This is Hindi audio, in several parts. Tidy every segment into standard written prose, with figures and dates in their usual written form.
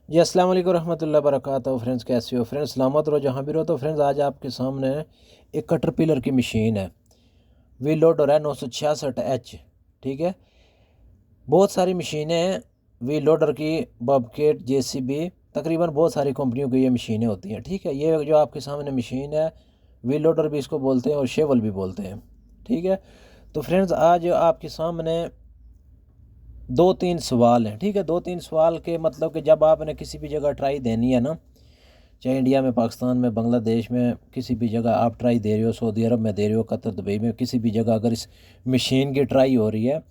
जी अस्सलाम वालेकुम रहमतुल्लाहि वबरकातुहू। फ्रेंड्स कैसे हो फ्रेंड्स, सलामत रहो जहाँ भी रहो। तो फ्रेंड्स आज आपके सामने एक कटरपिलर की मशीन है, व्हील लोडर है 966H। ठीक है, बहुत सारी मशीनें हैं व्हील लोडर की, बबकेट, जेसीबी, तकरीबन बहुत सारी कंपनियों की ये मशीनें होती हैं। ठीक है, ये जो आपके सामने मशीन है व्हील लोडर भी इसको बोलते हैं और शेवल भी बोलते हैं। ठीक है, तो फ्रेंड्स आज आपके सामने दो तीन सवाल हैं। ठीक है, दो तीन सवाल के मतलब कि जब आपने किसी भी जगह ट्राई देनी है ना, चाहे इंडिया में, पाकिस्तान में, बांग्लादेश में, किसी भी जगह आप ट्राई दे रहे हो, सऊदी अरब में दे रहे हो, कतर, दुबई में, किसी भी जगह अगर इस मशीन की ट्राई हो रही है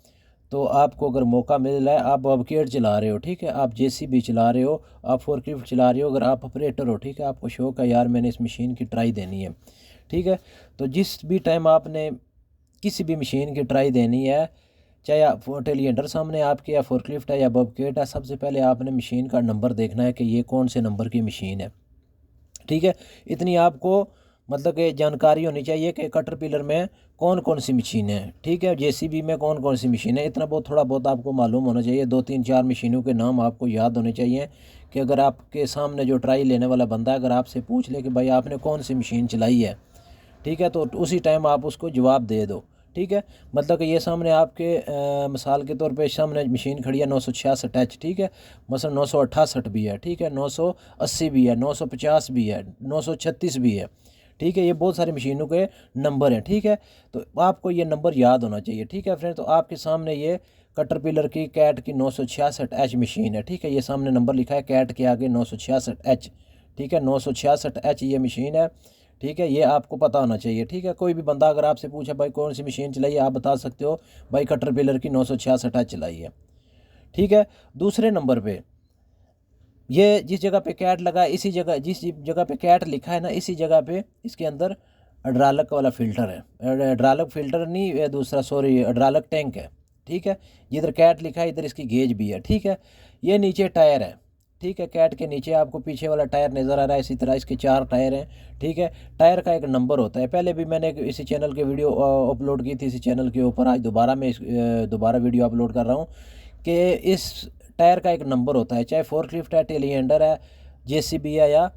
तो आपको अगर मौका मिल रहा है, आप बबकेट चला रहे हो, ठीक है, आप जेसीबी चला रहे हो, आप फोर्कलिफ्ट चला रहे हो, अगर आप ऑपरेटर हो, ठीक है, आपको शौक है यार मैंने इस मशीन की ट्राई देनी है। ठीक है, तो जिस भी टाइम आपने किसी भी मशीन की ट्राई देनी है, चाहे आप टेलीहंटर सामने आपके या फोर्कलिफ्ट है या बबकेट है, सबसे पहले आपने मशीन का नंबर देखना है कि ये कौन से नंबर की मशीन है। ठीक है, इतनी आपको मतलब कि जानकारी होनी चाहिए कि कटरपिलर में कौन कौन सी मशीनें हैं। ठीक है, जेसीबी में कौन कौन सी मशीनें हैं, इतना बहुत थोड़ा बहुत आपको मालूम होना चाहिए। दो तीन चार मशीनों के नाम आपको याद होने चाहिए कि अगर आपके सामने जो ट्राई लेने वाला बंदा है, अगर आपसे पूछ ले कि भाई आपने कौन सी मशीन चलाई है, ठीक है, तो उसी टाइम आप उसको जवाब दे दो। ठीक है, मतलब कि ये सामने आपके मिसाल के तौर पे सामने मशीन खड़ी है 966H। ठीक है, मसलन 968 भी है, ठीक है, 980 भी है, 950 भी है, 936 भी है। ठीक है, ये बहुत सारी मशीनों के नंबर हैं। ठीक है, तो आपको ये नंबर याद होना चाहिए। ठीक है फ्रेंड, तो आपके सामने ये कटरपिलर की कैट की 966H मशीन है। ठीक है, ये सामने नंबर लिखा है कैट के आगे 966H। ठीक है, 966H ये मशीन है। ठीक है, ये आपको पता होना चाहिए। ठीक है, कोई भी बंदा अगर आपसे पूछे भाई कौन सी मशीन चलाई है, आप बता सकते हो भाई कटरपिलर की 966H चलाई है। ठीक है, दूसरे नंबर पे ये जिस जगह पे कैट लगा है, इसी जगह जिस जगह पे कैट लिखा है ना, इसी जगह पे इसके अंदर हाइड्रोलिक वाला फ़िल्टर है। हाइड्रोलिक फ़िल्टर नहीं, ये दूसरा, सॉरी, हाइड्रोलिक टैंक है। ठीक है, जिधर कैट लिखा है इधर इसकी गेज भी है। ठीक है, ये नीचे टायर है। ठीक है, कैट के नीचे आपको पीछे वाला टायर नज़र आ रहा है, इसी तरह इसके चार टायर हैं। ठीक है, टायर का एक नंबर होता है। पहले भी मैंने इसी चैनल के वीडियो अपलोड की थी, इसी चैनल के ऊपर। आज दोबारा मैं दोबारा वीडियो अपलोड कर रहा हूँ कि इस टायर का एक नंबर होता है, चाहे फोर्कलिफ्ट है, टेलीहैंडर है, जेसीबी है या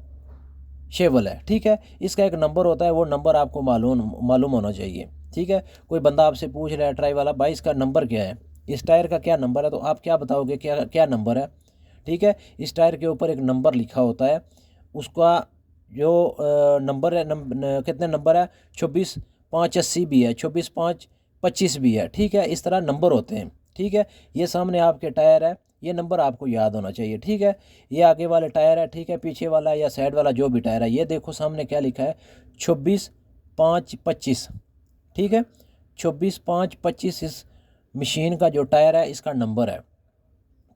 शेवल है। ठीक है, इसका एक नंबर होता है, वो नंबर आपको मालूम मालूम होना चाहिए। ठीक है, कोई बंदा आपसे पूछ रहा है ट्राई वाला, भाई इसका नंबर क्या है, इस टायर का क्या नंबर है, तो आप क्या बताओगे, क्या क्या नंबर है। ठीक है, इस टायर के ऊपर एक नंबर लिखा होता है, उसका जो नंबर है, कितने नंबर है, 24,580 भी है, 24,525 भी है। ठीक है, इस तरह नंबर होते हैं। ठीक है, ये सामने आपके टायर है, ये नंबर आपको याद होना चाहिए। ठीक है, ये आगे वाले टायर है। ठीक है, पीछे वाला या साइड वाला जो भी टायर है, ये देखो सामने क्या लिखा है, 24,525। ठीक है, 24,525 इस मशीन का जो टायर है इसका नंबर है,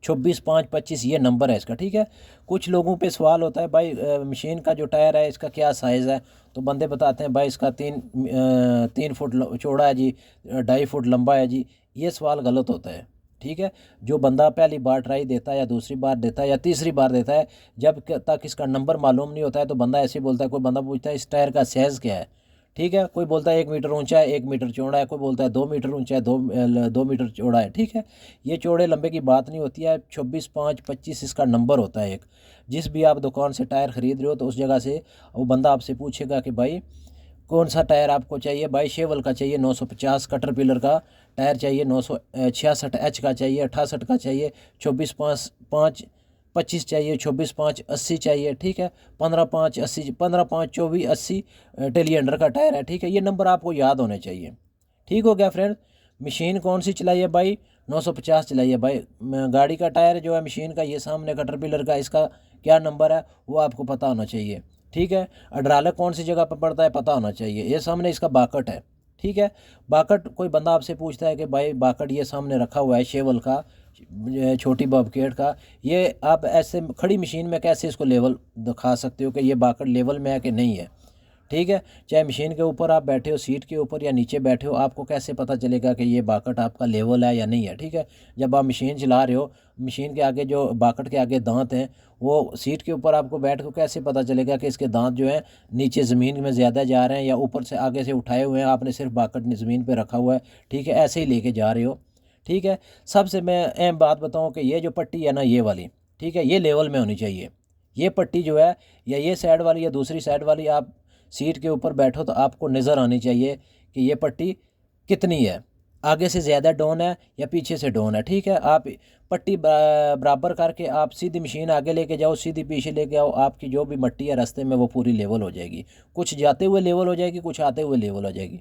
24,525 ये नंबर है इसका। ठीक है, कुछ लोगों पे सवाल होता है भाई मशीन का जो टायर है इसका क्या साइज़ है, तो बंदे बताते हैं भाई इसका 3 फुट चौड़ा है जी, 2.5 फुट लंबा है जी। ये सवाल गलत होता है। ठीक है, जो बंदा पहली बार ट्राई देता है या दूसरी बार देता है या तीसरी बार देता है, जब तक इसका नंबर मालूम नहीं होता है तो बंदा ऐसे ही बोलता है। कोई बंदा पूछता है इस टायर का साइज़ क्या है, ठीक है, कोई बोलता है 1 मीटर ऊंचा है, 1 मीटर चौड़ा है, कोई बोलता है 2 मीटर ऊंचा है, 2 मीटर चौड़ा है। ठीक है, ये चौड़े लंबे की बात नहीं होती है, 24,525 इसका नंबर होता है एक। जिस भी आप दुकान से टायर ख़रीद रहे हो तो उस जगह से वो बंदा आपसे पूछेगा कि भाई कौन सा टायर आपको चाहिए, भाई शेवल का चाहिए 950, कटरपिलर का टायर चाहिए 966H का चाहिए, 68 का चाहिए, 24,525 चाहिए, 24,580 चाहिए। ठीक है, 15,580, 15,524,80 टेलीहंडर का टायर है। ठीक है, ये नंबर आपको याद होने चाहिए। ठीक हो गया फ्रेंड, मशीन कौन सी चलाई है भाई, 950 चलाई है भाई। गाड़ी का टायर जो है मशीन का, ये सामने कटरपिलर का, इसका क्या नंबर है वो आपको पता होना चाहिए। ठीक है, अड्रालक कौन सी जगह पर पड़ता है पता होना चाहिए। ये सामने इसका बाकट है। ठीक है, बाकट, कोई बंदा आपसे पूछता है कि भाई बाकट ये सामने रखा हुआ है शेवल का, छोटी बबकेट का, ये आप ऐसे खड़ी मशीन में कैसे इसको लेवल दिखा सकते हो कि ये बाकट लेवल में है कि नहीं है। ठीक है, चाहे मशीन के ऊपर आप बैठे हो, सीट के ऊपर या नीचे बैठे हो, आपको कैसे पता चलेगा कि ये बाकट आपका लेवल है या नहीं है। ठीक है, जब आप मशीन चला रहे हो, मशीन के आगे जो बाकट के आगे दांत हैं, वो सीट के ऊपर आपको बैठ कर कैसे पता चलेगा कि इसके दांत जो हैं नीचे ज़मीन में ज़्यादा जा रहे हैं या ऊपर से आगे से उठाए हुए हैं, आपने सिर्फ बाकट ज़मीन पर रखा हुआ है। ठीक है, ऐसे ही लेके जा रहे हो। ठीक है, सबसे मैं अहम बात बताऊँ कि ये जो पट्टी है ना, ये वाली, ठीक है, ये लेवल में होनी चाहिए। ये पट्टी जो है या ये साइड वाली या दूसरी साइड वाली, आप सीट के ऊपर बैठो तो आपको नज़र आनी चाहिए कि ये पट्टी कितनी है, आगे से ज़्यादा डाउन है या पीछे से डाउन है। ठीक है, आप पट्टी बराबर करके आप सीधी मशीन आगे लेके जाओ, सीधी पीछे लेके आओ, आपकी जो भी मट्टी है रास्ते में वो पूरी लेवल हो जाएगी। कुछ जाते हुए लेवल हो जाएगी, कुछ आते हुए लेवल हो जाएगी।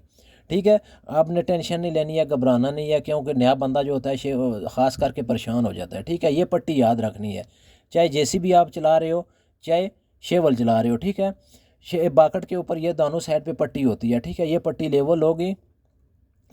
ठीक है, आपने टेंशन नहीं लेनी है, घबराना नहीं है, क्योंकि नया बंदा जो होता है ख़ास करके परेशान हो जाता है। ठीक है, ये पट्टी याद रखनी है, चाहे जेसीबी आप चला रहे हो चाहे शेवल चला रहे हो। ठीक है, बाकट के ऊपर ये दोनों साइड पे पट्टी होती है। ठीक है, ये पट्टी लेवल होगी।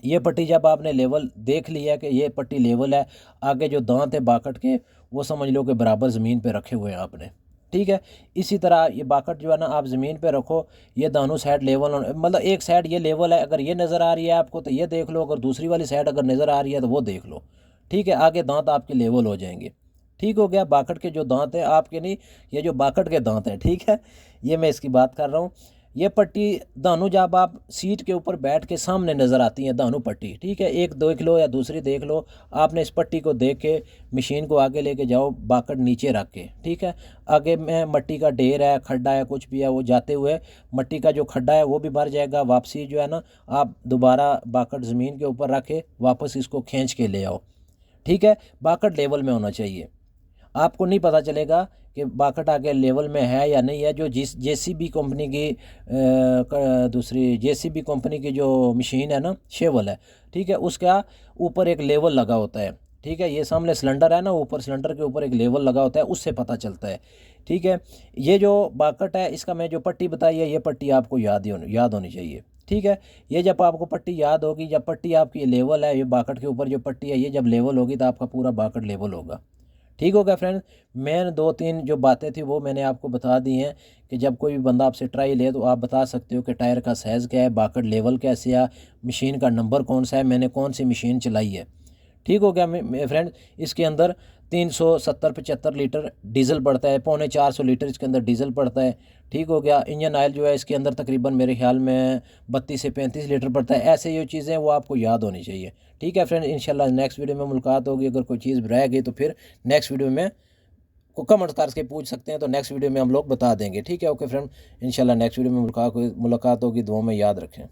ये पट्टी जब आपने लेवल देख लिया कि ये पट्टी लेवल है, आगे जो दांत है बाकट के वो समझ लो कि बराबर ज़मीन पे रखे हुए हैं आपने। ठीक है, इसी तरह ये बाकट जो है ना आप ज़मीन पे रखो, ये दोनों साइड लेवल, मतलब एक साइड ये लेवल है, अगर ये नज़र आ रही है आपको तो ये देख लो, अगर दूसरी वाली साइड अगर नज़र आ रही है तो वो देख लो। ठीक है, आगे दांत आपके लेवल हो जाएंगे। ठीक हो गया, बाकट के जो दांत हैं आपके नहीं, ये जो बाकट के दांत हैं। ठीक है, ये मैं इसकी बात कर रहा हूँ। ये पट्टी दानू जब आप सीट के ऊपर बैठ के सामने नज़र आती हैं दानू पट्टी। ठीक है, एक देख लो या दूसरी देख लो, आपने इस पट्टी को देख के मशीन को आगे लेके जाओ, बाकट नीचे रख के। ठीक है, आगे में मट्टी का ढेर है, खड्डा है, कुछ भी है, वो जाते हुए मट्टी का जो खड्डा है वो भी भर जाएगा। वापसी जो है ना आप दोबारा बाकट ज़मीन के ऊपर रख के वापस इसको खींच के ले आओ। ठीक है, बाकट लेवल में होना चाहिए। आपको नहीं पता चलेगा कि बाकट आगे लेवल में है या नहीं है। जो जेसीबी कंपनी की दूसरी जेसीबी कंपनी की जो मशीन है ना शेवल है, ठीक है, उसका ऊपर एक लेवल लगा होता है। ठीक है, ये सामने सिलेंडर है ना, ऊपर सिलेंडर के ऊपर एक लेवल लगा होता है, उससे पता चलता है। ठीक है, ये जो बाकट है इसका मैं जो पट्टी बताई है, ये पट्टी आपको याद होनी चाहिए। ठीक है, ये जब आपको पट्टी याद होगी, जब पट्टी आपकी लेवल है, ये बाकट के ऊपर जो पट्टी है ये जब लेवल होगी तो आपका पूरा बाकट लेवल होगा। ठीक हो गया फ्रेंड, मैंने 2-3 जो बातें थी वो मैंने आपको बता दी हैं कि जब कोई भी बंदा आपसे ट्राई ले तो आप बता सकते हो कि टायर का साइज़ क्या है, बाकट लेवल कैसे है, मशीन का नंबर कौन सा है, मैंने कौन सी मशीन चलाई है। ठीक हो गया मेरे फ्रेंड, इसके अंदर 370-75 लीटर डीजल पड़ता है, 350 लीटर इसके अंदर डीजल पड़ता है। ठीक हो गया, इंजन ऑयल जो है इसके अंदर तकरीबन मेरे ख्याल में 32 से 35 लीटर पड़ता है। ऐसे ये चीज़ें वो आपको याद होनी चाहिए। ठीक है फ्रेंड, इंशाल्लाह नेक्स्ट वीडियो में मुलाकात होगी। अगर कोई चीज़ रह गई तो फिर नेक्स्ट वीडियो में को कमेंट करके पूछ सकते हैं, तो नेक्स्ट वीडियो में हम लोग बता देंगे। ठीक है, ओके फ्रेंड, इंशाल्लाह नेक्स्ट वीडियो में मुलाकात होगी। दुआ में याद रखें।